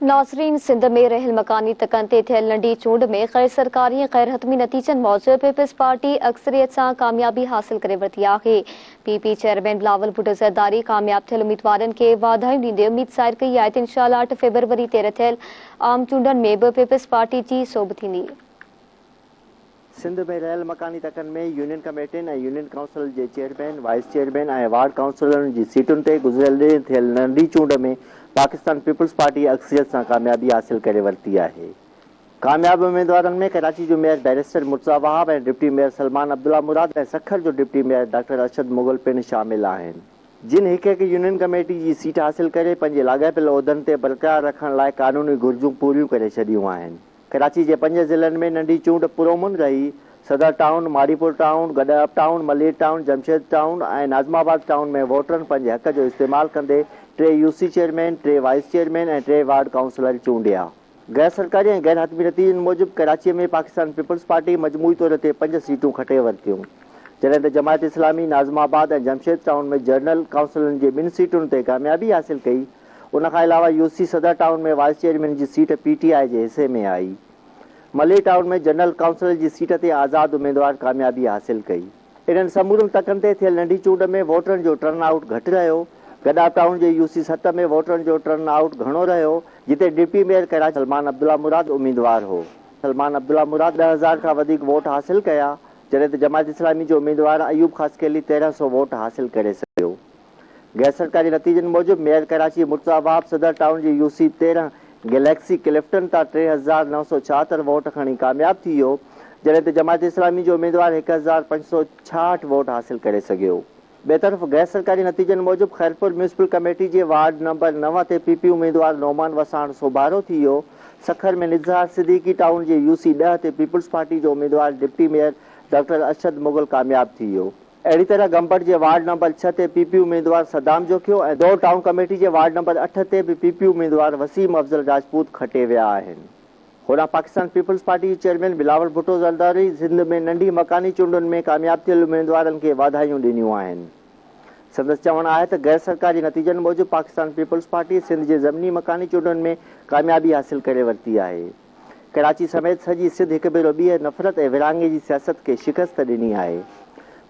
नाज़रीन, सिंध में रहियल मकानी तकन ते थियल नंढी चूंड में गैर सरकारी ऐं गैर हतमी नतीजनि मूजिब पीपल्स पार्टी अक्सरियत सां कामयाबी हासिल करे वरिती आहे। पीपी चेयरमैन बिलावल भुट्टो ज़रदारी कामयाब थियल उम्मीदवारनि खे वाधायूं ॾींदे उम्मीद ज़ाहिर कई आहे त इंशाअल्लाह 8 फरवरी ते थियल आम चूंडनि में बि पीपल्स पार्टी जी सोभ थींदी। सिंध में रहियल मकानी तकन में यूनियन कमेटियुनि ऐं यूनियन काउंसिल जे चेयरमैन, वाइस चेयरमैन ऐं वार्ड काउंसिलरनि जी सीटुनि ते गुज़िरियल ॾींहुं थियल नंढी चूंड में पाकिस्तान पीपल्स पार्टी अक्सरियत सां कामयाबी हासिल करे वरिती आहे। कामयाब उम्मीदवारनि में कराची जो मेयर बैरिस्टर मुर्तज़ा वहाब ऐं डिप्टी मेयर सलमान अब्दुल्ला मुराद ऐं सखर जो deputy mayor doctor Arshad Mughal पिण शामिल आहिनि, जिन हिक हिक यूनियन कमेटी जी सीट हासिल करे पंहिंजे लाॻापियल उहिदनि ते बरक़रार रखण लाइ कानूनी घुरिजूं पूरियूं करे छॾियूं आहिनि। कराची जे 5 ज़िलनि में नंढी चूंड पुरअमन रही। Saddar town, Maripur town, Gadap town, Malir town, Jamshed town ऐं नाज़माबाद टाउन में वोटरनि पंहिंजे हक़ जो इस्तेमालु कंदे 3 यूसी चेयरमैन, 3 वाइस चेयरमैन ऐं 3 वार्ड काउंसिलर चूंडिया। गैर सरकारी ऐं गैर हतमी नतीजनि मूजिब कराची में पाकिस्तान पीपल्स पार्टी मजमूई तौर ते 5 सीटूं खटे वरितियूं, जॾहिं त जमायत इस्लामी नाज़माबाद ऐं जमशेद टाउन में जनरल काउंसिलनि जी 2 सीटुनि ते कामयाबी हासिल कई। उनखां अलावा यूसी सदर टाउन में वाइस चेयरमैन जी सीट पीटीआई जे हिसे में आई। मलिर टाउन में जनरल काउंसिल जी सीट ते आज़ाद उम्मीदवार कामयाबी हासिल कई। इन्हनि समूरनि तकनि ते थियल नंढी चूंड में वोटरनि जो टर्न आउट घटि रहियो। गडप टाउन जे यूसी 7 में वोटरनि जो टर्न आउट घणो रहियो, जिते डिप्टी मेयर कराची सलमान अब्दुल्ला मुराद उम्मीदवार हो। सलमान अब्दुल्ला मुराद 10,000 खां वधीक वोट हासिल कया, जॾहिं त जमायत इस्लामी जो उम्मीदवार अयूब ख़ासकेली 1300 वोट हासिल करे सघियो। गैर सरकारी नतीजनि मूजिब मेयर कराची मुर्तज़ा वहाब सदर टाउन जी यूसी 13 गैलेक्सी क्लिफ्टन तां 3,976 वोट खणी कामयाब थी वियो, जॾहिं त जमायत इस्लामी जो उम्मीदवार 1,566 वोट हासिल करे सघियो। ॿिए तरफ़ गैर सरकारी नतीजनि मूजिब खैरपुर म्यूनिसिपल कमेटी जे वार्ड नंबर 9 ते पीपी उम्मीदवार नोमान वसाण सोभारो थी वियो। सखर में निज़ार सिद्दीकी टाउन जे यूसी 10 ते पीपल्स पार्टी जो उम्मीदवार deputy mayor doctor Arshad Mughal कामयाब थी वियो। अहिड़ी तरह गंबड़ जे वार्ड नंबर 6 ते पीपी उम्मीदवार सदाम जोखियो ऐं दौड़ टाउन कमेटी जे वार्ड नंबर 8 ते बि पीपी उम्मीदवार वसीम अफज़ल राजपूत खटे विया आहिनि। होॾां पाकिस्तान पीपल्स पार्टी जे चेयरमैन बिलावल भुट्टो ज़रदारी सिंध में नंढी मकानी चूंडुनि में कामयाब थियल उम्मीदवारनि खे वाधायूं ॾिनियूं आहिनि। संदसि चवणु आहे त गैर सरकारी नतीजनि मूजिब पाकिस्तान पीपल्स पार्टी सिंध जे ज़मीनी मकानी चूंडुनि में कामयाबी हासिल करे वरिती आहे। कराची समेत सॼी सिंध हिकु भेरो ॿीहर नफ़रत ऐं विरहाङे जी सियासत खे शिकस्त ॾिनी आहे।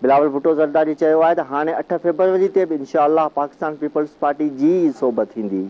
बिलावल भुट्टो ज़रदारी चयो आहे त हाणे 8 फरवरी ते बि इंशाअल्लाह पाकिस्तान पीपल्स पार्टी जी सोभ थींदी।